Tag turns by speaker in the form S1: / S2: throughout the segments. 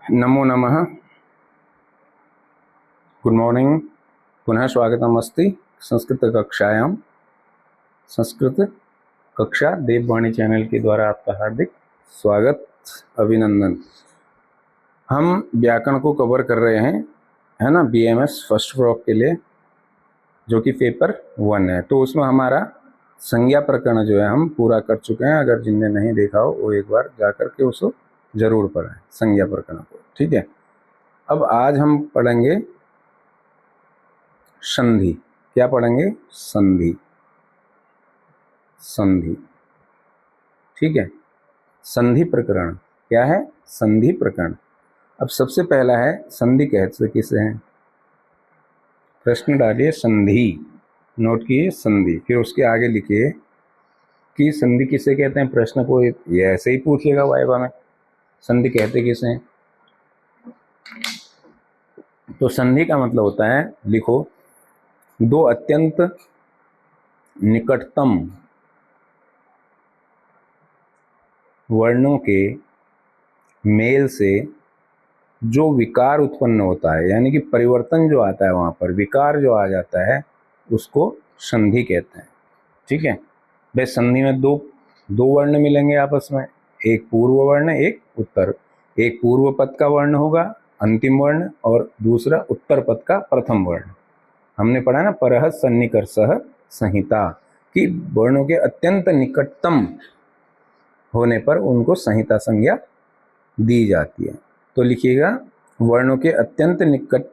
S1: नमो नमः। Good morning. पुनः स्वागतम् अस्ति संस्कृतकक्षायां। संस्कृत कक्षा देववाणी चैनल के द्वारा आपका हार्दिक स्वागत, अभिनंदन। हम व्याकरण को कवर कर रहे हैं, है ना, बीएमएस फर्स्ट फ्रॉक के लिए, जो कि पेपर 1 है। तो उसमें हमारा संज्ञा प्रकरण जो है हम पूरा कर चुके हैं। अगर जिनने नहीं देखा हो वो एक बार जा करके उसको जरूर पढ़ें, संज्ञा प्रकरण को। ठीक है। अब आज हम पढ़ेंगे संधि। क्या पढ़ेंगे? संधि। संधि, ठीक है। संधि प्रकरण क्या है? संधि प्रकरण। अब सबसे पहला है संधि कहते किसे हैं? प्रश्न डालिए संधि, नोट किए संधि, फिर उसके आगे लिखिए कि संधि किसे कहते हैं। प्रश्न को ये ऐसे ही पूछेगा वाइवा में, संधि कहते किसे हैं। तो संधि का मतलब होता है, लिखो, दो अत्यंत निकटतम वर्णों के मेल से जो विकार उत्पन्न होता है, यानी कि परिवर्तन जो आता है, वहां पर विकार जो आ जाता है, उसको संधि कहते हैं। ठीक है भाई। संधि में दो वर्ण मिलेंगे आपस में, एक पूर्व वर्ण, एक उत्तर। एक पूर्व पद का वर्ण होगा अंतिम वर्ण, और दूसरा उत्तर पद का प्रथम वर्ण। हमने पढ़ा ना, परः सन्निकर्षः संहिता, कि वर्णों के अत्यंत निकटतम होने पर उनको संहिता संज्ञा दी जाती है। तो लिखिएगा, वर्णों के अत्यंत निकट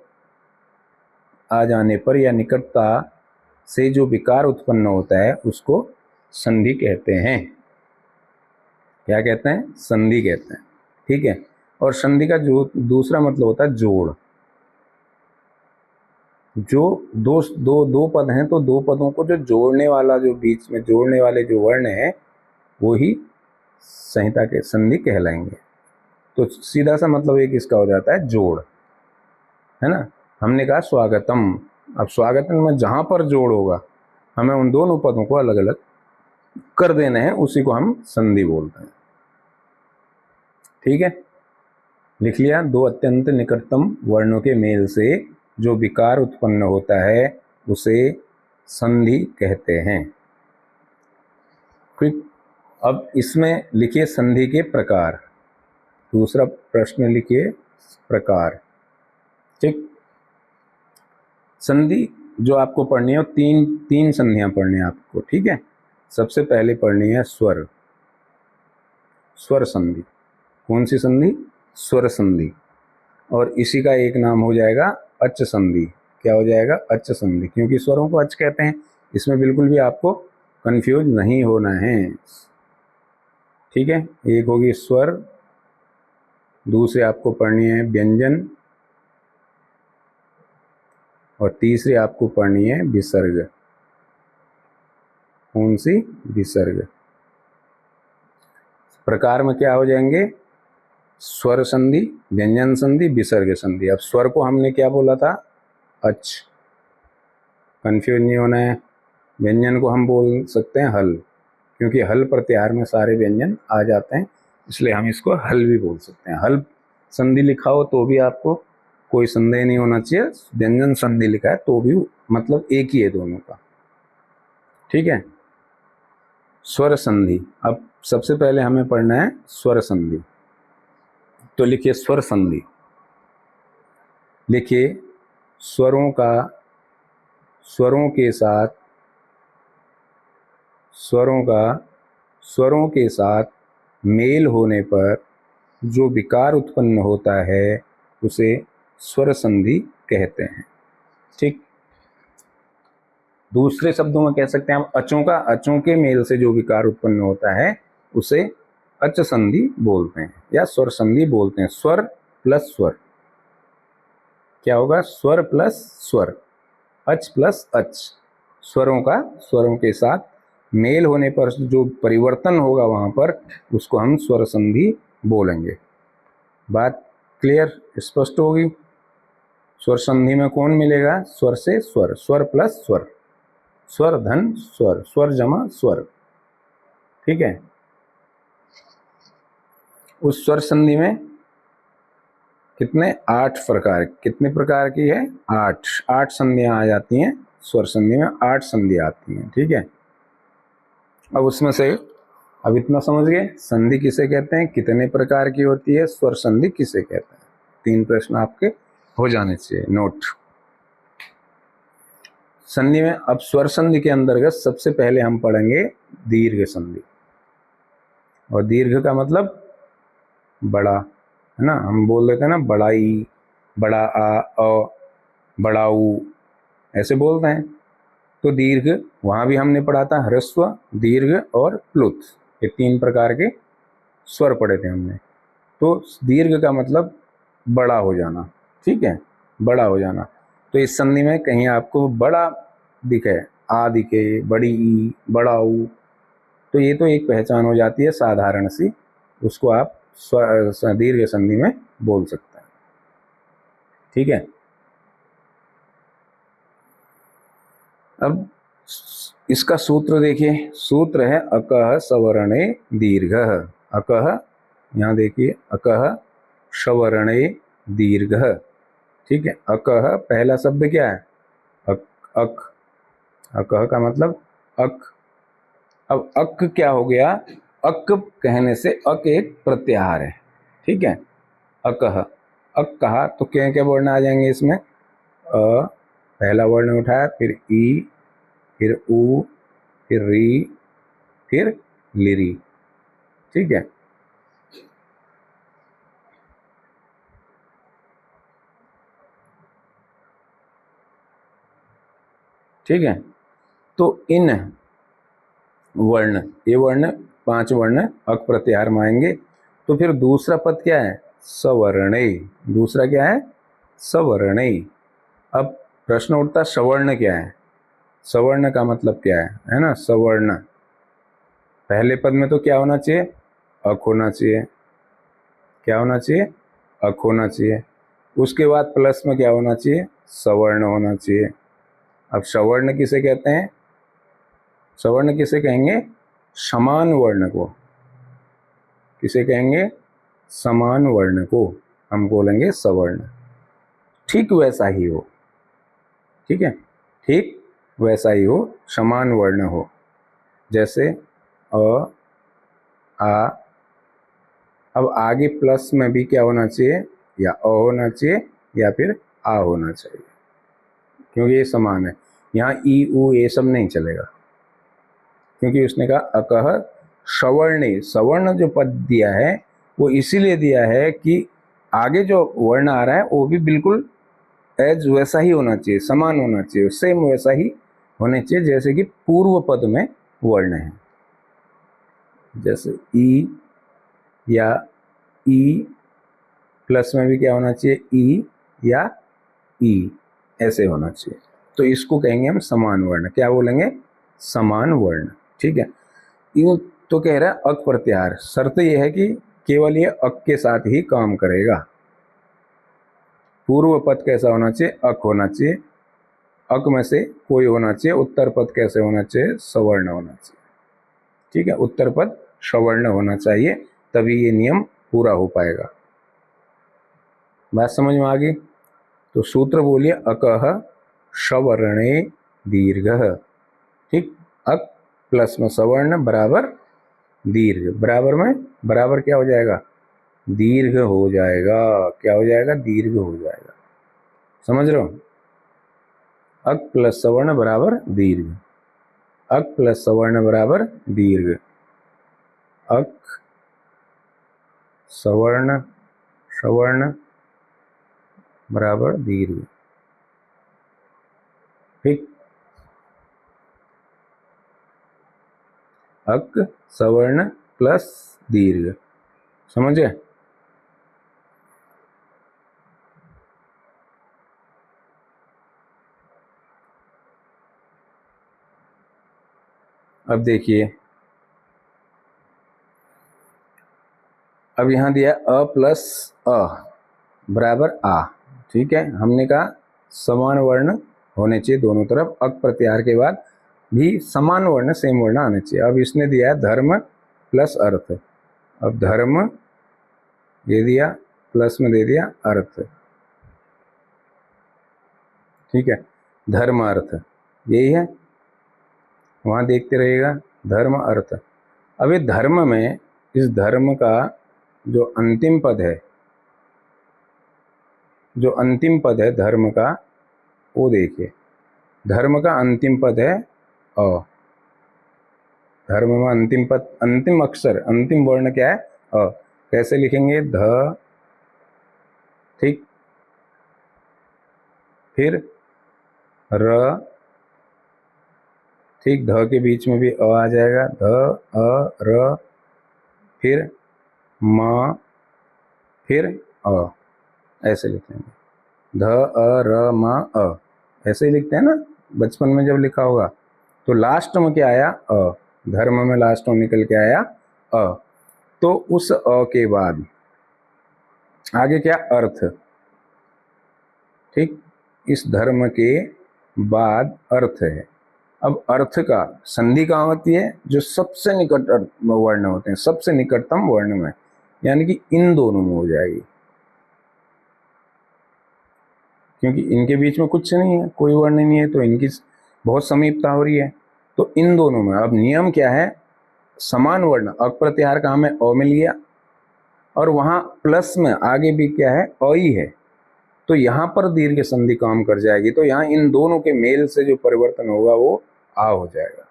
S1: आ जाने पर या निकटता से जो विकार उत्पन्न होता है उसको संधि कहते हैं। क्या कहते हैं? संधि कहते हैं। ठीक है। और संधि का जो दूसरा मतलब होता है जोड़। जो दो पद हैं, तो दो पदों को जो जोड़ने वाला, जो बीच में जोड़ने वाले जो वर्ण है, वो ही संहिता के संधि कहलाएंगे। तो सीधा सा मतलब एक इसका हो जाता है जोड़, है ना। हमने कहा स्वागतम। अब स्वागतम में जहां पर जोड़ होगा, हमें उन दोनों पदों को अलग अलग कर देने हैं, उसी को हम संधि बोलते हैं। ठीक है, लिख लिया। दो अत्यंत निकटतम वर्णों के मेल से जो विकार उत्पन्न होता है उसे संधि कहते हैं। ठीक। अब इसमें लिखिए संधि के प्रकार। दूसरा प्रश्न लिखिए प्रकार। ठीक। संधि जो आपको पढ़नी है, तीन संधियां पढ़नी है आपको। ठीक है। सबसे पहले पढ़नी है स्वर। स्वर संधि। कौन सी संधि? स्वर संधि। और इसी का एक नाम हो जाएगा अच संधि। क्या हो जाएगा? अच संधि, क्योंकि स्वरों को अच कहते हैं। इसमें बिल्कुल भी आपको कंफ्यूज नहीं होना है। ठीक है। एक होगी स्वर, दूसरी आपको पढ़नी है व्यंजन, और तीसरी आपको पढ़नी है विसर्ग। कौन सी? विसर्ग। प्रकार में क्या हो जाएंगे? स्वर संधि, व्यंजन संधि, विसर्ग संधि। अब स्वर को हमने क्या बोला था? अच। कंफ्यूज नहीं होना है। व्यंजन को हम बोल सकते हैं हल, क्योंकि हल प्रत्याहार में सारे व्यंजन आ जाते हैं, इसलिए हम इसको हल भी बोल सकते हैं। हल संधि लिखा हो तो भी आपको कोई संदेह नहीं होना चाहिए। व्यंजन संधि लिखा है तो भी मतलब एक ही है दोनों का। ठीक है। स्वर संधि। अब सबसे पहले हमें पढ़ना है स्वर संधि। तो लिखिए स्वर संधि। लिखिए स्वरों का स्वरों के साथ मेल होने पर जो विकार उत्पन्न होता है उसे स्वर संधि कहते हैं। ठीक। दूसरे शब्दों में कह सकते हैं हम अचों के मेल से जो विकार उत्पन्न होता है उसे अच संधि बोलते हैं या स्वर संधि बोलते हैं। स्वर प्लस स्वर क्या होगा? स्वर प्लस स्वर, अच प्लस अच। स्वरों के साथ मेल होने पर जो परिवर्तन होगा वहां पर, उसको हम स्वर संधि बोलेंगे। बात क्लियर, स्पष्ट होगी? स्वर संधि में कौन मिलेगा? स्वर से स्वर, स्वर प्लस स्वर, स्वर धन स्वर, स्वर जमा स्वर। ठीक है। उस स्वर संधि में कितने 8 प्रकार, कितने प्रकार की है 8 संधियां आ जाती हैं स्वर संधि में, 8 संधियां आती हैं। ठीक है, अब उसमें से अब इतना समझ गए संधि किसे कहते हैं, कितने प्रकार की होती है, स्वर संधि किसे कहते हैं। 3 प्रश्न आपके हो जाने चाहिए नोट। संधि में अब स्वर संधि के अंतर्गत सबसे पहले हम पढ़ेंगे दीर्घ संधि। और दीर्घ का मतलब बड़ा, है ना, हम बोल देते हैं ना बड़ाई, बड़ा आ, बड़ा ऊ, ऐसे बोलते हैं। तो दीर्घ वहां भी हमने पढ़ा था, ह्रस्व, दीर्घ और प्लुत, ये 3 प्रकार के स्वर पढ़े थे हमने। तो दीर्घ का मतलब बड़ा हो जाना। ठीक है, बड़ा हो जाना। तो इस संधि में कहीं आपको बड़ा दिखे, आ दिखे, बड़ी ई, बड़ा ऊ, तो ये तो एक पहचान हो जाती है साधारण सी, उसको आप दीर्घ संधि में बोल सकते हैं। ठीक है, अब इसका सूत्र देखिए, सूत्र है अकह सवर्णे दीर्घ। अकह, यहाँ देखिए अकह सवर्णे दीर्घ। ठीक है, अकह पहला शब्द क्या है, अक, अक, अकह का मतलब अक। अब अक क्या हो गया, अक कहने से अक एक प्रत्याहार है। ठीक है, अकह, अक कहा तो क्या क्या वर्ण आ जाएंगे इसमें, पहला वर्ण उठाया, फिर ई, फिर ऊ, फिर री, फिर लिरी। ठीक है, ठीक है, तो इन वर्ण, ये वर्ण 5 वर्ण अक प्रत्याहार में आएंगे। तो फिर दूसरा पद क्या है, सवर्णे। दूसरा क्या है, सवर्णे। अब प्रश्न उठता सवर्ण क्या है, सवर्ण का मतलब क्या है ना, सवर्ण पहले पद में तो क्या होना चाहिए, अक होना चाहिए। क्या होना चाहिए, अक होना चाहिए। उसके बाद प्लस में क्या होना चाहिए, सवर्ण होना चाहिए। अब सवर्ण किसे कहते हैं, सवर्ण किसे कहेंगे, समान वर्ण को। किसे कहेंगे, समान वर्ण को हम बोलेंगे सवर्ण। ठीक वैसा ही हो, ठीक है, ठीक वैसा ही हो, समान वर्ण हो। जैसे अ, आ, अब आगे प्लस में भी क्या होना चाहिए, या अ होना चाहिए या फिर आ होना चाहिए, क्योंकि ये समान है। यहाँ ई ऊ ये सब नहीं चलेगा, क्योंकि उसने कहा अकह सवर्णे। सवर्ण जो पद दिया है वो इसीलिए दिया है कि आगे जो वर्ण आ रहा है वो भी बिल्कुल एज वैसा ही होना चाहिए, समान होना चाहिए, सेम वैसा ही होने चाहिए जैसे कि पूर्व पद में वर्ण है। जैसे ई या ई, प्लस में भी क्या होना चाहिए, ई या ई, ऐसे होना चाहिए। तो इसको कहेंगे हम समान वर्ण। क्या बोलेंगे, समान वर्ण। ठीक है, यूं तो कह रहा है अक प्रत्याहार, शर्त यह है कि केवल ये अक के साथ ही काम करेगा। पूर्व पद कैसा होना चाहिए, अक होना चाहिए। अक में से कोई होना चाहिए। उत्तर पद कैसे होना चाहिए, सवर्ण होना चाहिए। ठीक है, उत्तर पद सवर्ण होना चाहिए, तभी ये नियम पूरा हो पाएगा। बात समझ में आ गई। तो सूत्र बोलिए, अकह सवर्णे दीर्घ। ठीक, अक प्लस में सवर्ण बराबर दीर्घ, बराबर में बराबर क्या हो जाएगा, दीर्घ हो जाएगा। क्या हो जाएगा, दीर्घ हो जाएगा। समझ रहे हो, अक प्लस सवर्ण बराबर दीर्घ, अक प्लस सवर्ण बराबर दीर्घ, अक सवर्ण सवर्ण बराबर दीर्घ। ठीक, अक सवर्ण प्लस दीर्घ। समझे, अब देखिए, अब यहां दिया अ प्लस अ बराबर आ। ठीक है, हमने कहा समान वर्ण होने चाहिए दोनों तरफ, अक प्रत्याहार के बाद भी समान वर्ण, सेम वर्ण आने चाहिए। अब इसने दिया है धर्म प्लस अर्थ। अब धर्म ये दिया, प्लस में दे दिया अर्थ, ठीक है, धर्म अर्थ, यही है, वहाँ देखते रहिएगा धर्म अर्थ। अब ये धर्म में, इस धर्म का जो अंतिम पद है, जो अंतिम पद है धर्म का, वो देखिए, धर्म का अंतिम पद है अ। धर्म में अंतिम पद, अंतिम अक्षर, अंतिम वर्ण क्या है? अ। कैसे लिखेंगे? ध, ठीक, फिर र, ठीक, ध के बीच में भी अ आ जाएगा, ध, अ, र, फिर म, फिर अ, ऐसे लिखेंगे, ध, अ, र, म, अ, ऐसे ही लिखते हैं ना बचपन में जब लिखा होगा। तो लास्ट में क्या आया? अ। धर्म में लास्ट में निकल के आया अ। तो उस अ के बाद आगे क्या? अर्थ, ठीक, इस धर्म के बाद अर्थ है। अब अर्थ का संधि कहाँ होती है? जो सबसे निकट वर्ण होते हैं, सबसे निकटतम वर्ण में, यानी कि इन दोनों में हो जाएगी, क्योंकि इनके बीच में कुछ नहीं है, कोई वर्ण नहीं है, तो इनकी बहुत समीपता हो रही है। तो इन दोनों में अब नियम क्या है? समान वर्ण, अ प्रत्याहार का हमें अ मिल गया, और वहां प्लस में आगे भी क्या है? अ ही है, तो यहाँ पर दीर्घ संधि काम कर जाएगी। तो यहाँ इन दोनों के मेल से जो परिवर्तन होगा वो आ हो जाएगा,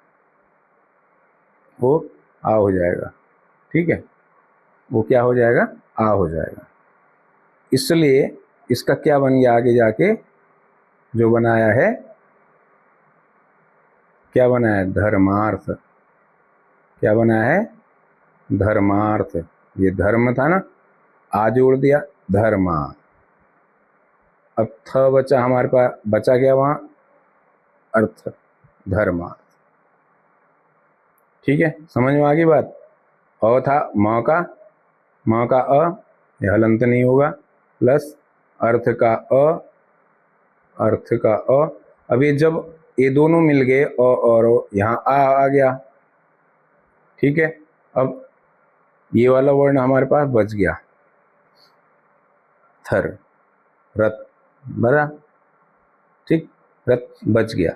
S1: वो आ हो जाएगा, ठीक है, वो क्या हो जाएगा? आ हो जाएगा। इसलिए इसका क्या बन गया आगे जाके? जो बनाया है, क्या बनाया है? धर्मार्थ। क्या बनाया है? धर्मार्थ। ये धर्म था ना, आ जोड़ दिया, धर्मा। अब थ बचा हमारे पास, बचा गया वहां अर्थ, धर्मार्थ, ठीक है, समझ में आ गई बात? अ था, म का, म का अ, यह हलंत नहीं होगा, प्लस अर्थ का अ, अर्थ का अ। अब ये जब ये दोनों मिल गए अ और ओ, यहाँ आ गया, ठीक है। अब ये वाला वर्ण हमारे पास बच गया, थर, रत, बरा, ठीक, रत बच गया।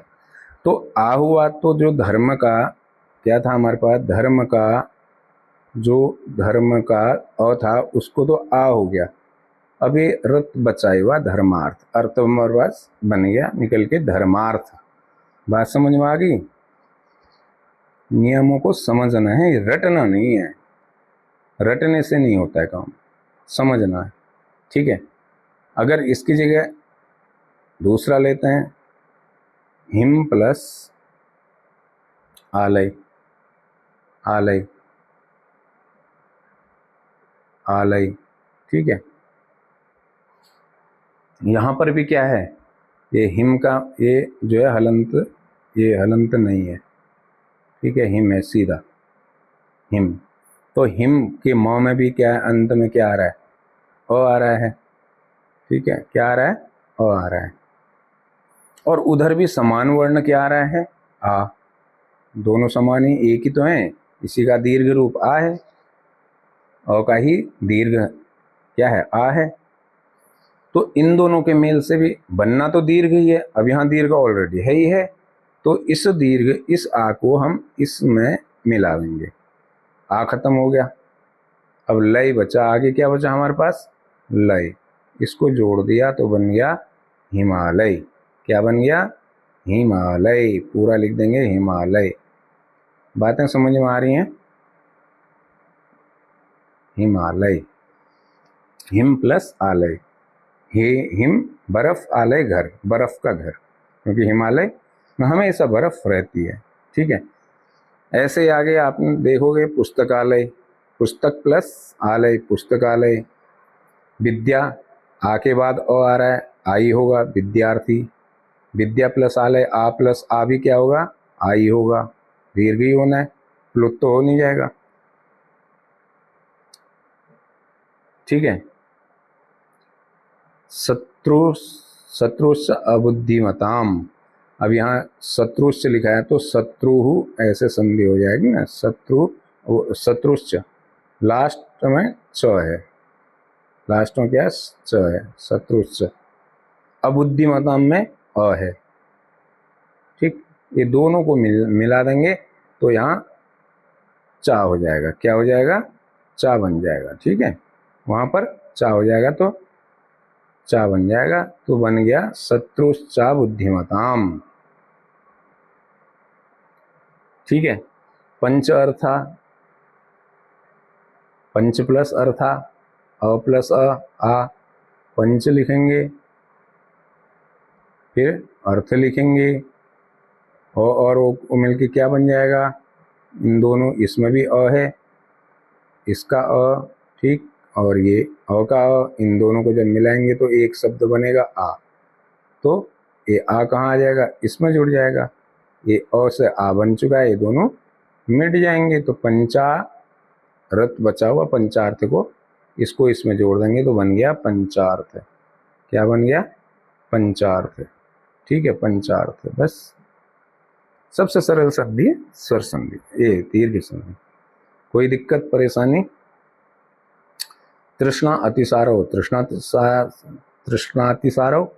S1: तो आ हुआ, तो जो धर्म का क्या था हमारे पास? धर्म का, जो धर्म का अ था उसको तो आ हो गया। अब ये रत बचा हुआ धर्मार्थ, अर्थ हमारे पास बन गया निकल के धर्मार्थ। बात समझ में आ गई? नियमों को समझना है, रटना नहीं है, रटने से नहीं होता है काम, समझना है, ठीक है। अगर इसकी जगह दूसरा लेते हैं, हिम प्लस आलय, आलय, आलय, ठीक है। यहाँ पर भी क्या है? ये हिम का, ये जो है हलंत, ये हलंत नहीं है, ठीक है, हिम है सीधा, हिम। तो हिम के म में भी क्या है? अंत में क्या आ रहा है? अ आ रहा है, ठीक है, क्या आ रहा है? अ आ रहा है। और उधर भी समान वर्ण क्या आ रहा है? आ। दोनों समान ही, एक ही तो है, इसी का दीर्घ रूप आ है, अ का ही दीर्घ क्या है? आ है। तो इन दोनों के मेल से भी बनना तो दीर्घ ही है, अब यहाँ दीर्घ ऑलरेडी है ही है, तो इस दीर्घ, इस आ को हम इसमें मिला देंगे, आ खत्म हो गया। अब लय बचा, आगे क्या बचा हमारे पास? लय, इसको जोड़ दिया तो बन गया हिमालय। क्या बन गया? हिमालय, पूरा लिख देंगे हिमालय। बातें समझ में आ रही हैं? हिमालय, हिम प्लस आलय, हे हिम बर्फ, आलय घर, बर्फ का घर, क्योंकि हिमालय में हमेशा बर्फ रहती है, ठीक है। ऐसे आगे आप देखोगे पुस्तकालय, पुस्तक प्लस आलय, पुस्तकालय। विद्या, आ के बाद अ आ रहा है, आई होगा, विद्यार्थी। विद्या प्लस आलय, आ प्लस आ भी क्या होगा? आई होगा, दीर्घ ही होना है, प्लुत तो हो नहीं जाएगा, ठीक है। शत्रु, शत्रुष अबुद्धिमताम, अब यहाँ शत्रुश्च लिखा है तो शत्रु ऐसे संधि हो जाएगी ना, शत्रु, शत्रुश्च, लास्ट में च है, लास्ट में क्या है, च है, शत्रुश्च। अबुद्धिमताम में अ है, ठीक। ये दोनों को मिला देंगे तो यहाँ चा हो जाएगा। क्या हो जाएगा, चा बन जाएगा, ठीक है। वहां पर चा हो जाएगा तो चा बन जाएगा, तो बन गया शत्रुश्चा बुद्धिमताम, ठीक है। पंच अर्था, पंच प्लस अर्था, अ प्लस आ, पंच लिखेंगे, फिर अर्थ लिखेंगे, और वो मिलके क्या बन जाएगा, इन दोनों, इसमें भी अ है, इसका अ, ठीक, और ये अ का अ, इन दोनों को जब मिलाएंगे तो एक शब्द बनेगा आ। तो ये आ कहाँ आ जाएगा, इसमें जुड़ जाएगा। ये अ से आ बन चुका है, ये दोनों मिट जाएंगे। तो पंचारथ बचा हुआ, पंचार्थ को इसको इसमें जोड़ देंगे तो बन गया पंचार्थ। क्या बन गया, पंचार्थ, ठीक है, पंचार्थ। बस सबसे सरल संधि है स्वर संधि, ये दीर्घ संधि। कोई दिक्कत परेशानी, तृष्णा अतिसारो, तृष्णातिसारो,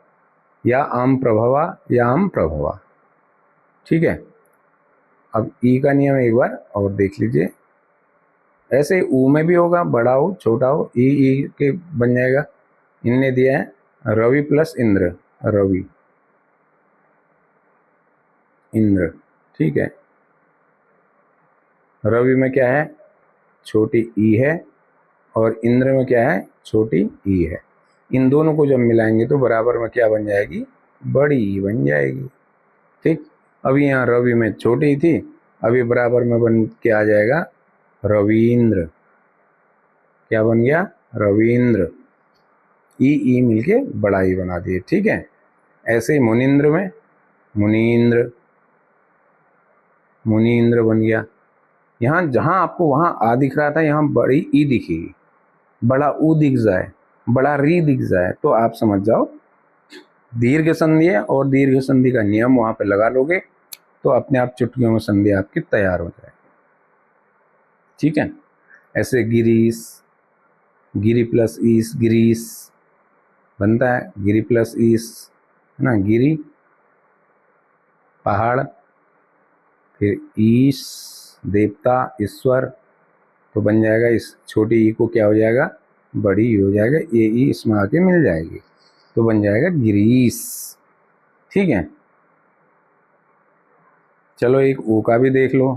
S1: या आम प्रभवा, या आम प्रभवा, ठीक है। अब ई का नियम एक बार और देख लीजिए। ऐसे ऊ में भी होगा, बड़ा हो छोटा हो, ई के बन जाएगा। इनने दिया है रवि प्लस इंद्र, रवि इंद्र, ठीक है। रवि में क्या है, छोटी ई है, और इंद्र में क्या है, छोटी ई है। इन दोनों को जब मिलाएंगे तो बराबर में क्या बन जाएगी, बड़ी ई बन जाएगी, ठीक। अभी यहाँ रवि में छोटी थी, अभी बराबर में बन के आ जाएगा रवींद्र। क्या बन गया, रवींद्र। ई मिलके बड़ा ई बना दिए, ठीक है। ऐसे ही मुनिंद्र में मुनींद्र, मुनींद्र बन गया। यहाँ जहाँ आपको वहाँ आ दिख रहा था, यहाँ बड़ी ई दिखेगी, बड़ा ऊ दिख जाए, बड़ा री दिख जाए, तो आप समझ जाओ दीर्घ संधि है। और दीर्घ संधि का नियम वहाँ पे लगा लोगे तो अपने आप चुटकियों में संधि आपकी तैयार हो जाएगी, ठीक है। ऐसे गिरीश, गिरी प्लस ईस, गिरीश बनता है, गिरी प्लस ईस है ना, गिरी पहाड़, फिर ईश देवता ईश्वर, तो बन जाएगा, इस छोटी ई को क्या हो जाएगा, बड़ी ई हो जाएगा, ये ई इसमें आके मिल जाएगी तो बन जाएगा गिरीश, ठीक है। चलो एक ओ का भी देख लो।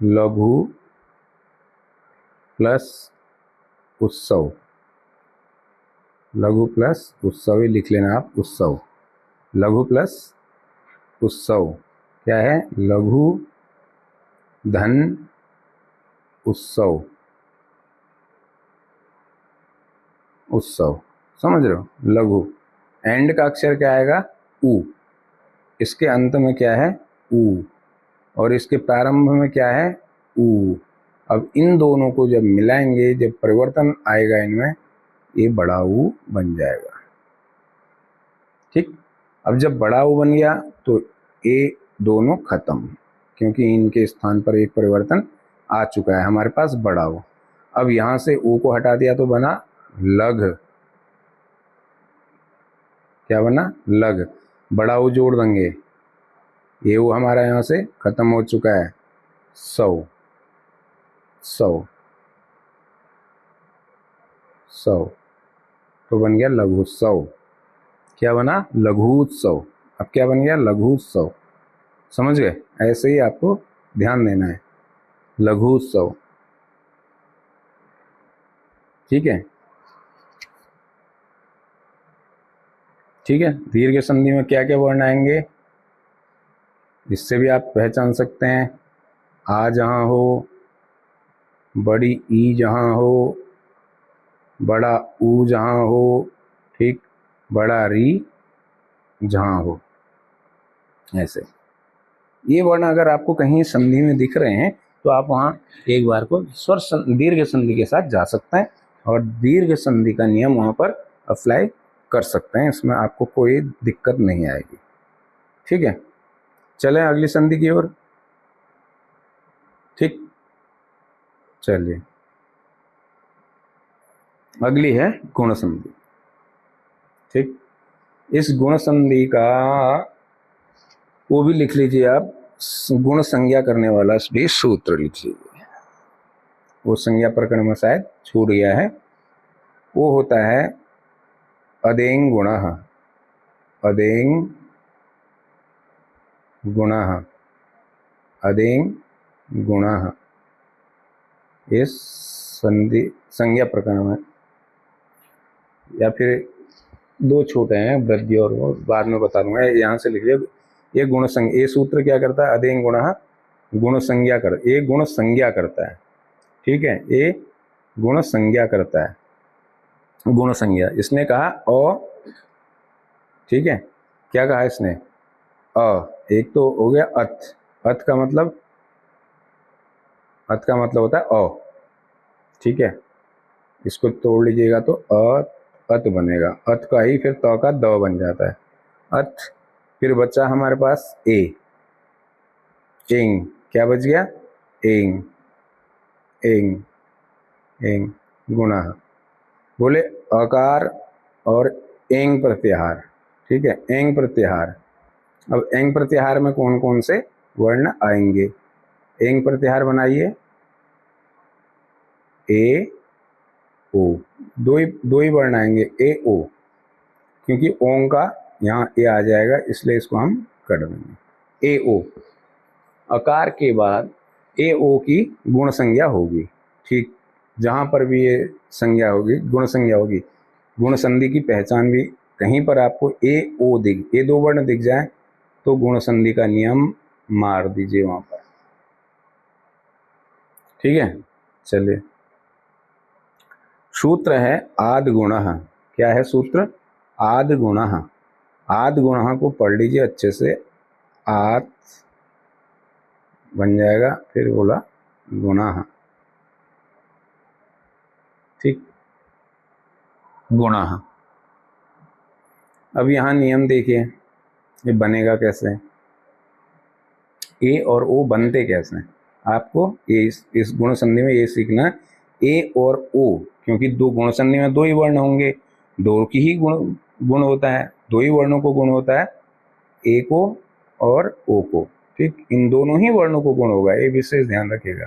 S1: लघु प्लस उत्सव, लघु प्लस उत्सव ही लिख लेना आप, उत्सव, लघु प्लस उत्सव क्या है, लघु धन उत्सव, उत्सव, समझ रहे हो, लघु। एंड का अक्षर क्या आएगा, ऊ, इसके अंत में क्या है, ऊ, और इसके प्रारंभ में क्या है, ऊ। अब इन दोनों को जब मिलाएंगे, जब परिवर्तन आएगा इनमें, ये बड़ा ऊ बन जाएगा, ठीक। अब जब बड़ा ऊ बन गया तो ये दोनों खत्म, क्योंकि इनके स्थान पर एक परिवर्तन आ चुका है हमारे पास, बड़ा ऊ। अब यहाँ से ऊ को हटा दिया तो बना लघ, क्या बना, लघ। बड़ा ऊ जोड़ देंगे, ये ऊ हमारा यहाँ से खत्म हो चुका है, सौ, सौ, सौ, तो बन गया लघुत्सव। क्या बना, लघुत्सव। अब क्या बन गया, लघुत्सव, समझ गए। ऐसे ही आपको ध्यान देना है, लघुत्सव, ठीक है, ठीक है। दीर्घ संधि में क्या क्या वर्ण आएंगे, इससे भी आप पहचान सकते हैं। आ जहाँ हो, बड़ी ई जहाँ हो, बड़ा ऊ जहाँ हो, ठीक, बड़ा री जहाँ हो, ऐसे। ये वर्ण अगर आपको कहीं संधि में दिख रहे हैं तो आप वहाँ एक बार को स्वर दीर्घ संधि के साथ जा सकते हैं और दीर्घ संधि का नियम वहाँ पर अप्लाई कर सकते हैं, इसमें आपको कोई दिक्कत नहीं आएगी, ठीक है। चलें अगली संधि की ओर। ठीक, चलिए अगली है गुण संधि। ठीक, इस गुण संधि का वो भी लिख लीजिए आप, गुण संज्ञा करने वाला भी सूत्र लिख लीजिए। वो संज्ञा प्रकरण में शायद छूट गया है। वो होता है अदेंग गुणः, अदेंग गुणः, अदेंग गुणः। इस संधि संज्ञा प्रकरण में, या फिर दो छोटे हैं वृद्धि और वो बाद में बता दूंगा, यहाँ से लिख लिया। ये गुण संज्ञा, ये सूत्र क्या करता है, अदेंग गुणः गुण संज्ञा कर, ये गुण संज्ञा करता है। ठीक है, ये गुण संज्ञा करता है, गुण संज्ञा। इसने कहा अ, ठीक है, क्या कहा इसने, अ। एक तो हो गया अथ, अथ का मतलब, अथ का मतलब होता है अ। ठीक है, इसको तोड़ लीजिएगा तो अत बनेगा, अत का ही फिर त का द बन जाता है, अथ। फिर बचा हमारे पास ए, एंग, क्या बच गया, एंग, एंग, एंग गुणा। बोले अकार और एंग प्रत्याहार। ठीक है, एंग प्रत्याहार। अब एंग प्रत्याहार में कौन कौन से वर्ण आएंगे, एंग प्रत्याहार बनाइए, ए ओ, दो ही वर्ण आएंगे, ए ओ, क्योंकि ओंग का यहाँ ए आ जाएगा इसलिए इसको हम कर देंगे, ए ओ। अकार के बाद ए ओ की गुण संज्ञा होगी। ठीक, जहाँ पर भी ये संज्ञा होगी, गुण संज्ञा होगी। गुण संधि की पहचान भी, कहीं पर आपको ए ओ दिख, ये दो वर्ण दिख जाए तो गुण संधि का नियम मार दीजिए वहाँ पर। ठीक है, चलिए सूत्र है आद गुणः। क्या है सूत्र, आद गुणः। आद गुणः को पढ़ लीजिए अच्छे से, आद बन जाएगा, फिर बोला गुणः। ठीक, गुणः। अब यहाँ नियम देखिए, ये बनेगा कैसे, ए और ओ बनते कैसे हैं। आपको ये इस गुण संधि में ये सीखना है, ए और ओ, क्योंकि दो गुण संधि में दो ही वर्ण होंगे, दो की ही गुण गुण होता है, दो ही वर्णों को गुण होता है, ए को और ओ को। ठीक, इन दोनों ही वर्णों को गुण होगा, ये विशेष ध्यान रखिएगा।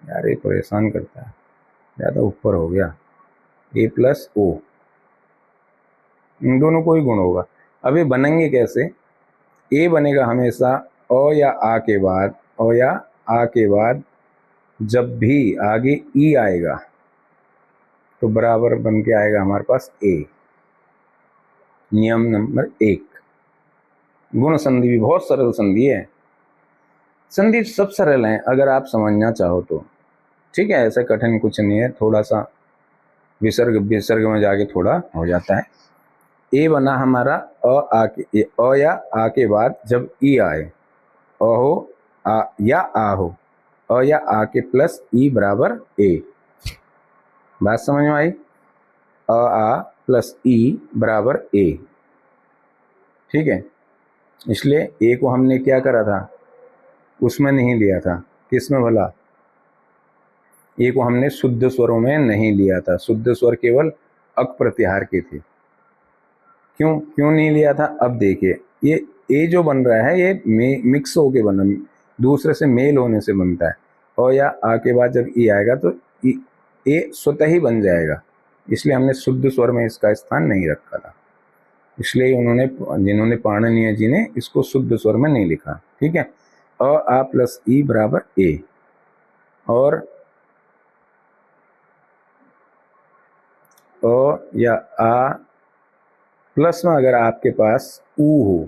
S1: यार ये परेशान करता है, ज़्यादा ऊपर हो गया, ए प्लस ओ, इन दोनों को ही गुण होगा। अब ये बनेंगे कैसे, ए बनेगा हमेशा अ या आ के बाद, अ या आ के बाद जब भी आगे ई आएगा तो बराबर बन के आएगा हमारे पास ए। नियम नंबर 1। गुण संधि भी बहुत सरल संधि है, संधि सब सरल है अगर आप समझना चाहो तो। ठीक है, ऐसा कठिन कुछ नहीं है, थोड़ा सा विसर्ग विसर्ग में जाके थोड़ा हो जाता है। ए बना हमारा अ आ के, अ या आ के बाद जब ई आए, अ हो आ या आ हो, अ या आ के प्लस ई बराबर ए। बात समझ में आई, अ आ प्लस ई बराबर ए। ठीक है, इसलिए ए को हमने क्या करा था, उसमें नहीं लिया था, किसमें भला, ए को हमने शुद्ध स्वरों में नहीं लिया था, शुद्ध स्वर केवल अक प्रत्याहार के थे। क्यों क्यों नहीं लिया था, अब देखिए, ये ए जो बन रहा है ये मिक्स होके बना, दूसरे से मेल होने से बनता है, और या आ के बाद जब ई आएगा तो ए स्वतः ही बन जाएगा, इसलिए हमने शुद्ध स्वर में इसका स्थान नहीं रखा था। इसलिए उन्होंने, जिन्होंने पाणिनीय जी ने इसको शुद्ध स्वर में नहीं लिखा। ठीक है, अ आ प्लस ई बराबर ए, और अ या आ प्लस में अगर आपके पास ऊ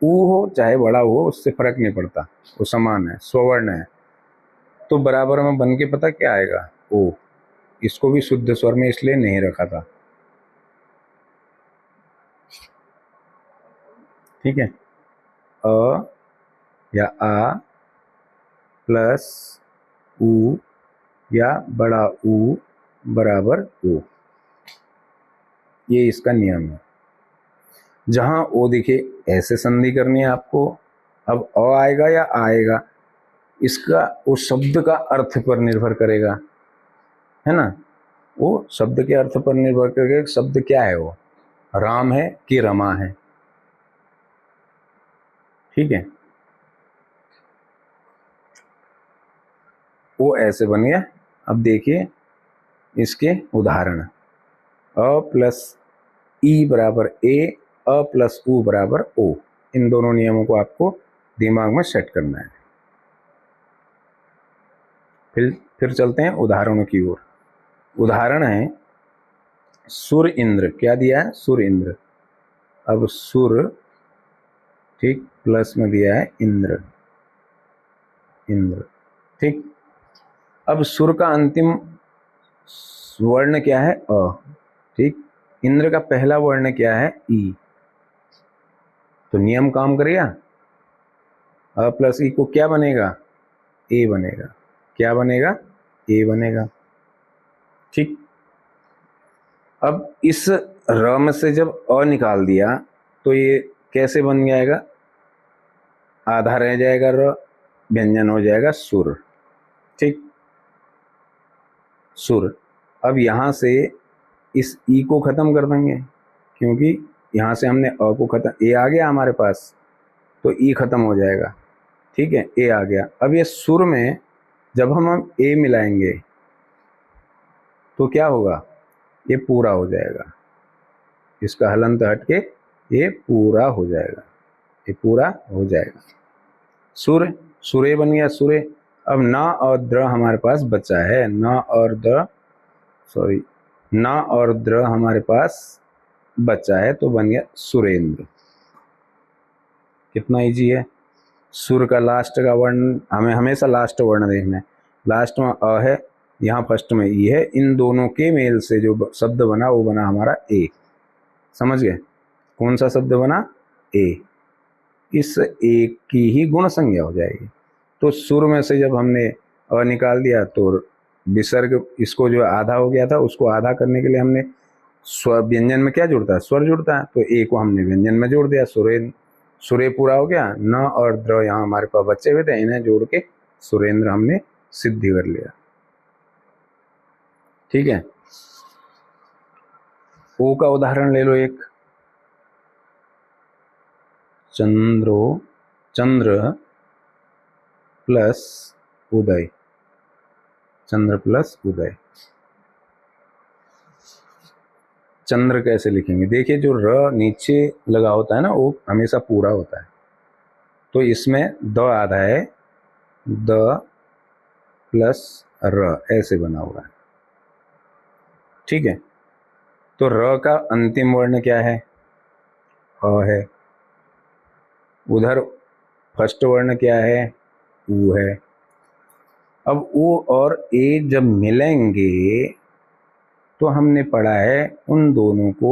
S1: हो चाहे बड़ा हो, उससे फर्क नहीं पड़ता, वो समान है, स्वर्ण है, तो बराबर में बन के पता क्या आएगा, ओ। इसको भी शुद्ध स्वर में इसलिए नहीं रखा था। ठीक है, अ या आ प्लस ऊ या बड़ा ऊ बराबर ओ, ये इसका नियम है। जहां ओ दिखे ऐसे संधि करनी है आपको। अब अ आएगा या आएगा, इसका उस शब्द का अर्थ पर निर्भर करेगा, है ना। वो शब्द के अर्थ पर निर्भर करेगा, शब्द क्या है, वो राम है कि रमा है। ठीक है, वो ऐसे बन गया। अब देखिए इसके उदाहरण। अ प्लस ई बराबर ए, अ प्लस उ बराबर ओ। इन दोनों नियमों को आपको दिमाग में सेट करना है। फिर चलते हैं उदाहरणों की ओर। उदाहरण है सुर इंद्र। क्या दिया है, सुर इंद्र। अब सुर, ठीक, प्लस में दिया है इंद्र, इंद्र, ठीक। अब सुर का अंतिम वर्ण क्या है, अ, ठीक। इंद्र का पहला वर्ण क्या है, ई। तो नियम काम करेगा। अ प्लस ई को क्या बनेगा, ए बनेगा। क्या बनेगा, ए बनेगा, ठीक। अब इस र में से जब अ निकाल दिया तो ये कैसे बन जाएगा, आधा रह जाएगा र, व्यंजन हो जाएगा सुर, ठीक, सुर। अब यहां से इस ई को खत्म कर देंगे, क्योंकि यहां से हमने अ को खत्म, ए आ गया हमारे पास, तो ई खत्म हो जाएगा, ठीक है, ए आ गया। अब ये सुर में जब हम ए मिलाएंगे तो क्या होगा, ये पूरा हो जाएगा, इसका हलंत हट के ये पूरा हो जाएगा, ये पूरा हो जाएगा। सुर, सुरे बन गया, सुरे। अब ना और द्र हमारे पास बचा है, ना और द्र, सॉरी, ना और द्र हमारे पास बचा है, तो बन गया सुरेंद्र। कितना इजी है। सुर का लास्ट का वर्ण, हमें हमेशा लास्ट वर्ण देखना है। लास्ट में अ है, यहाँ फर्स्ट में ई है, इन दोनों के मेल से जो शब्द बना वो बना हमारा ए। समझ गए, कौन सा शब्द बना, ए। इस ए की ही गुण संज्ञा हो जाएगी। तो सुर में से जब हमने अ निकाल दिया तो विसर्ग, इसको जो आधा हो गया था उसको आधा करने के लिए हमने स्वर, व्यंजन में क्या जुड़ता है, स्वर जुड़ता है, तो ए को हमने व्यंजन में जोड़ दिया, सुरेंद्र। सुरे पूरा हो गया, न और द्र यहाँ हमारे पास बच्चे हुए थे, इन्हें जोड़ के सुरेंद्र हमने सिद्धि कर लिया, ठीक है। ओ का उदाहरण ले लो एक। चंद्रो, चंद्र प्लस उदय, चंद्र प्लस उदय। चंद्र कैसे लिखेंगे, देखिए जो र नीचे लगा होता है ना वो हमेशा पूरा होता है, तो इसमें द आधा है, द प्लस र ऐसे बना हुआ है, ठीक है। तो र का अंतिम वर्ण क्या है, अ है। उधर फर्स्ट वर्ण क्या है, उ है। अब उ और ए जब मिलेंगे तो हमने पढ़ा है उन दोनों को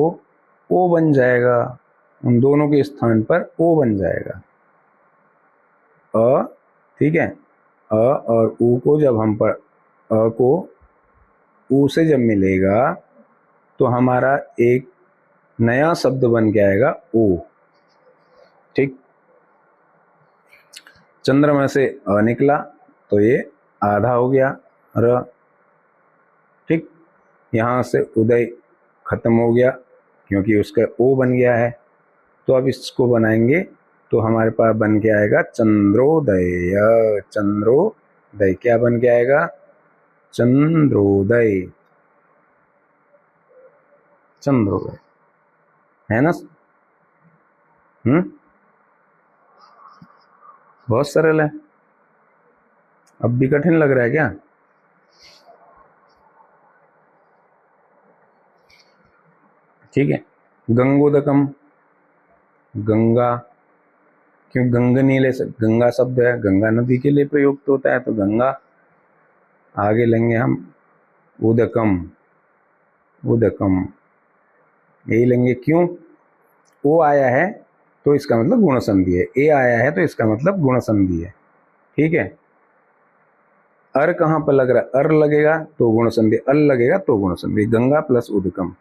S1: ओ बन जाएगा, उन दोनों के स्थान पर ओ बन जाएगा, अ, ठीक है। अ और उ को जब हम पर, अ को उ से जब मिलेगा तो हमारा एक नया शब्द बन के आएगा ओ, ठीक। चंद्रमा से अ निकला तो ये आधा हो गया र, ठीक। यहाँ से उदय खत्म हो गया क्योंकि उसका ओ बन गया है, तो अब इसको बनाएंगे तो हमारे पास बन के आएगा चंद्रोदय, चंद्रोदय। क्या बन के आएगा, चंद्रोदय, चंद्रोदय, है ना। बहुत सरल है। अब भी कठिन लग रहा है क्या, ठीक है। गंगोदकम, गंगा, क्यों गंगनी ले सकते, गंगा शब्द है, गंगा नदी के लिए प्रयुक्त होता है, तो गंगा। आगे लेंगे हम उदकम, उदकम यही लेंगे, क्यों, ओ आया है तो इसका मतलब गुण संधि है, ए आया है तो इसका मतलब गुण संधि है, ठीक है। अर कहाँ पर लग रहा है, अर लगेगा तो गुण संधि, अल लगेगा तो गुण संधि, गंगा प्लस उदकम।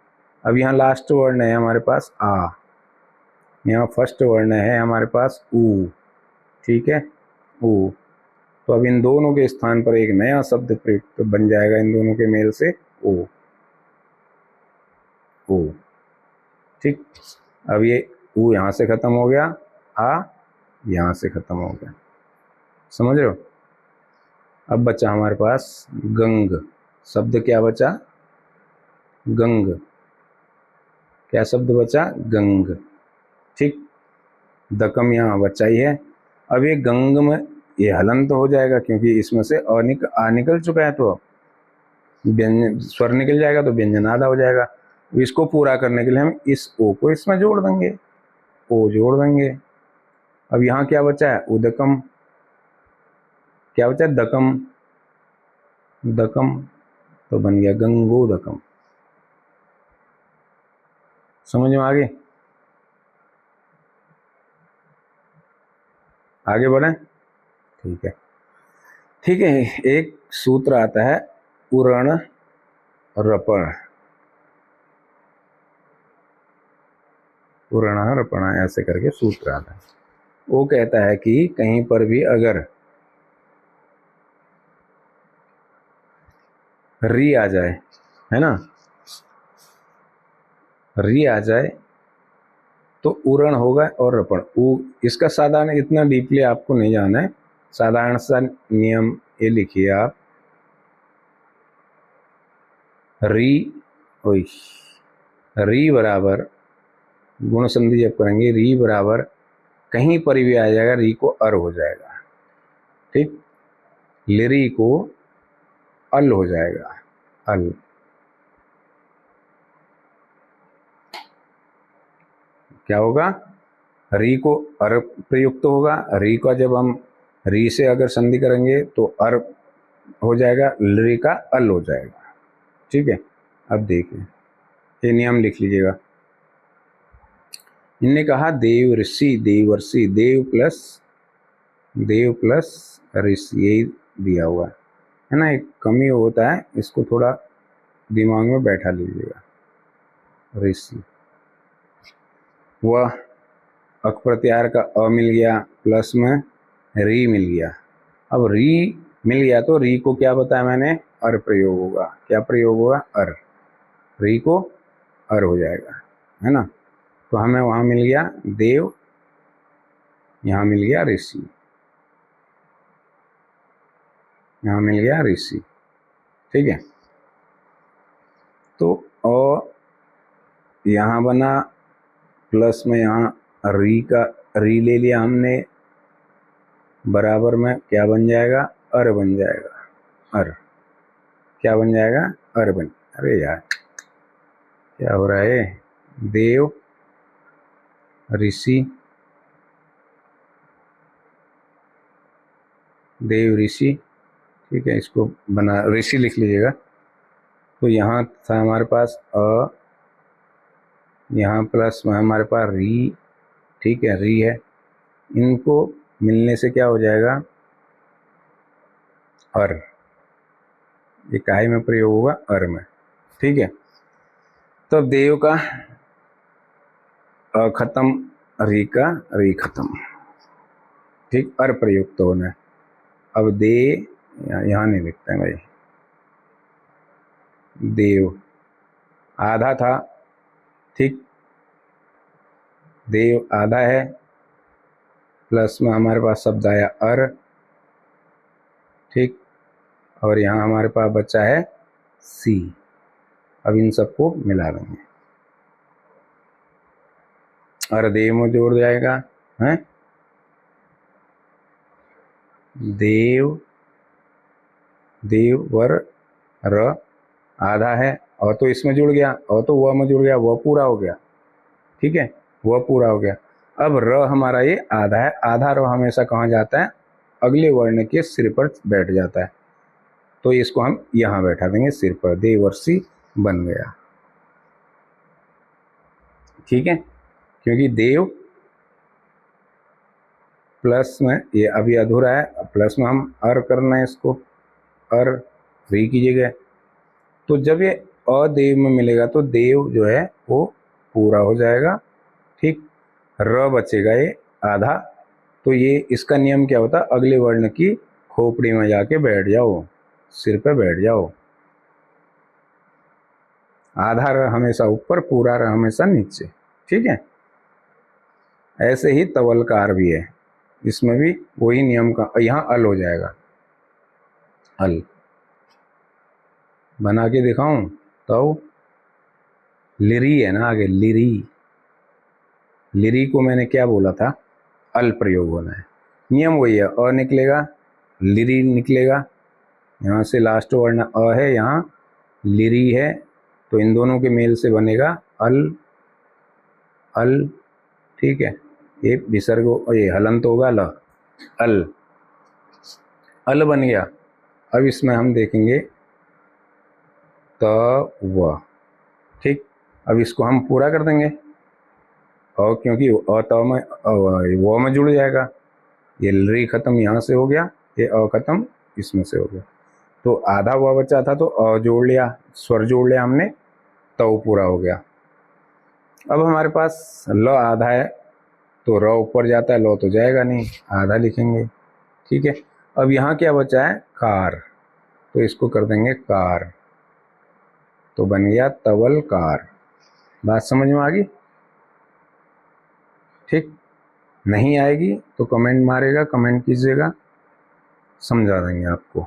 S1: अब यहाँ लास्ट वर्ण है हमारे पास आ, यहाँ फर्स्ट वर्ण है हमारे पास ऊ, ठीक है, ऊ। तो अब इन दोनों के स्थान पर एक नया शब्द प्रयुक्त बन जाएगा, इन दोनों के मेल से ओ, ओ, ठीक। अब ये ऊ यहाँ से खत्म हो गया, आ यहाँ से खत्म हो गया, समझ रहे हो। अब बचा हमारे पास गंग, शब्द क्या बचा, गंग, क्या शब्द बचा, गंग, ठीक। दकम यहाँ बचा ही है। अब ये गंग में ये हलन तो हो जाएगा क्योंकि इसमें से आ निकल चुका है, तो व्यंजन स्वर निकल जाएगा तो व्यंजन आधा हो जाएगा। इसको पूरा करने के लिए हम इस ओ को इसमें जोड़ देंगे, ओ जोड़ देंगे। अब यहाँ क्या बचा है, उदकम, क्या बचा है, दकम, दकम, तो बन गया गंगोदकम। समझ में आगे, आगे बढ़े, ठीक है, ठीक है। एक सूत्र आता है उरण रपण, उरण रपण ऐसे करके सूत्र आता है। वो कहता है कि कहीं पर भी अगर री आ जाए, है ना, री आ जाए तो उरण होगा और रपण। इसका साधारण इतना डीपली आपको नहीं जाना है, साधारण सा नियम ये लिखिए आप, री, ओई, री बराबर गुण संधि जब करेंगे, री बराबर कहीं पर भी आ जाएगा, री को अर हो जाएगा, ठीक, लिरी को अल हो जाएगा, अल। क्या होगा, री को अर प्रयुक्त होगा, री का जब हम री से अगर संधि करेंगे तो अर हो जाएगा, ली का अल हो जाएगा, ठीक है। अब देखिए ये नियम लिख लीजिएगा। इनने कहा देव ऋषि देवर्षि, देव प्लस ऋषि, यही दिया हुआ है ना, एक कमी होता है, इसको थोड़ा दिमाग में बैठा लीजिएगा। ऋषि, वह अक प्रत्याहार का अ मिल गया, प्लस में री मिल गया। अब री मिल गया तो री को क्या बताया मैंने, अर प्रयोग होगा, क्या प्रयोग होगा, अर, री को अर हो जाएगा, है ना। तो हमें वहां मिल गया देव, यहाँ मिल गया ऋषि, यहाँ मिल गया ऋषि, ठीक है। तो अ यहाँ बना, प्लस में यहाँ री का री ले लिया हमने, बराबर में क्या बन जाएगा, अर बन जाएगा, अर, क्या बन जाएगा, अर बन, अरे यार क्या हो रहा है, देव ऋषि, देव ऋषि, ठीक है, इसको बना ऋषि लिख लीजिएगा। तो यहाँ था हमारे पास अ, यहाँ प्लस में हमारे पास री, ठीक है, री है, इनको मिलने से क्या हो जाएगा, अर, ये काय में प्रयोग होगा, अर में, ठीक है। तो देव का अ खत्म, री का री खत्म, ठीक, अर प्रयुक्त होना है। अब दे यहाँ नहीं लिखते हैं भाई, देव आधा था, ठीक, देव आधा है, प्लस में हमारे पास शब्द आया अर, ठीक, और यहाँ हमारे पास बचा है सी। अब इन सबको मिला देंगे, अर देव में जोड़ जाएगा, है, देव, देव वर र आधा है, और तो इसमें जुड़ गया, और तो वह में जुड़ गया, वह पूरा हो गया, ठीक है, वह पूरा हो गया। अब र हमारा ये आधा है, आधा र हमेशा कहाँ जाता है, अगले वर्ण के सिर पर बैठ जाता है, तो इसको हम यहाँ बैठा देंगे सिर पर, देवर्षि बन गया, ठीक है। क्योंकि देव प्लस में ये अभी अधूरा है, प्लस में हम अर करना है इसको, अर री की जगह, तो जब ये अदेव में मिलेगा तो देव जो है वो पूरा हो जाएगा, ठीक। र बचेगा ये आधा। तो ये इसका नियम क्या होता है, अगले वर्ण की खोपड़ी में जाके बैठ जाओ, सिर पे बैठ जाओ। आधा र हमेशा ऊपर, पूरा र हमेशा नीचे। ठीक है, ऐसे ही तवलकार भी है, इसमें भी वही नियम का, यहाँ अल हो जाएगा, अल बना के दिखाऊं तो लिरी है ना आगे, लिरी, लिरी को मैंने क्या बोला था, अल प्रयोग होना है। नियम वही है, अ निकलेगा, लिरी निकलेगा, यहाँ से लास्ट वर्ण अ है, यहाँ लिरी है, तो इन दोनों के मेल से बनेगा अल, अल। ठीक है, ये विसर्ग, ये हलंत होगा ल, अल, अल बन गया। अब इसमें हम देखेंगे त व। ठीक, अब इसको हम पूरा कर देंगे, और क्योंकि अ त में वो में जुड़ जाएगा, ये री खत्म यहाँ से हो गया, ये अ खत्म इसमें से हो गया, तो आधा व बचा था तो अ जोड़ लिया, स्वर जोड़ लिया हमने, तो पूरा हो गया। अब हमारे पास ल आधा है, तो र ऊपर जाता है, ल तो जाएगा नहीं, आधा लिखेंगे। ठीक है, अब यहाँ क्या बचा है, कार, तो इसको कर देंगे कार, तो बन गया तवल कार। बात समझ में आ गई? ठीक, नहीं आएगी तो कमेंट मारेगा, कमेंट कीजिएगा, समझा देंगे आपको।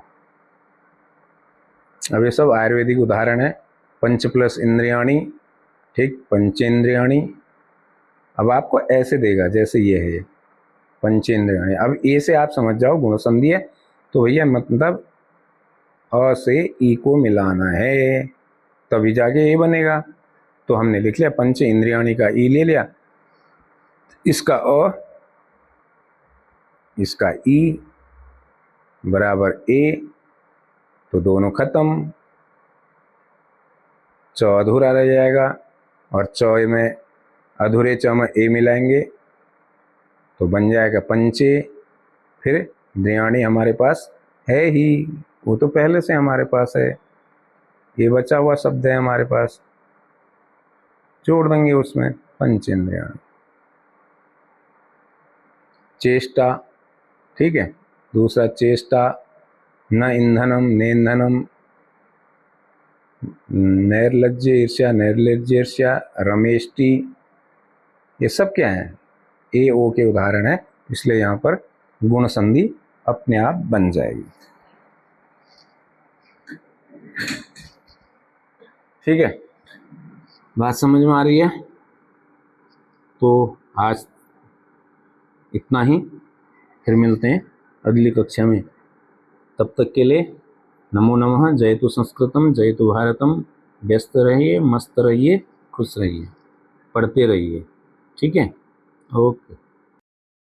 S1: अब ये सब आयुर्वेदिक उदाहरण है, पंच प्लस इंद्रियाणी। ठीक, पंचेंद्रियाणी। अब आपको ऐसे देगा जैसे ये है पंचेंद्रियाणी। अब ए से आप समझ जाओ गुण संधि है, तो भैया मतलब अ से ई को मिलाना है, तभी जाके ए बनेगा। तो हमने लिख लिया पंच इंद्रियाणी का ई ले लिया, इसका अ, इसका ई बराबर ए, तो दोनों खत्म, च अधूरा रह जाएगा, और च में अधूरे च में ए मिलाएंगे तो बन जाएगा पंचे। फिर द्रियाणी हमारे पास है ही, वो तो पहले से हमारे पास है, ये बचा हुआ शब्द है हमारे पास, जोड़ देंगे उसमें पंचेंद्रियाणी। चेष्टा, ठीक है, दूसरा चेष्टा, न ईंधनम नेंधनम, नैर्लज्य ईर्ष्या नैर्लज्य ईर्ष्या, रमेष्टि, ये सब क्या है, ए ओ के उदाहरण है, इसलिए यहाँ पर गुण संधि अपने आप बन जाएगी। ठीक है, बात समझ में आ रही है? तो आज इतना ही, फिर मिलते हैं अगली कक्षा में। तब तक के लिए नमो नमः। जयतु संस्कृतम, जयतु भारतम। व्यस्त रहिए, मस्त रहिए, खुश रहिए, पढ़ते रहिए। ठीक है, ओके।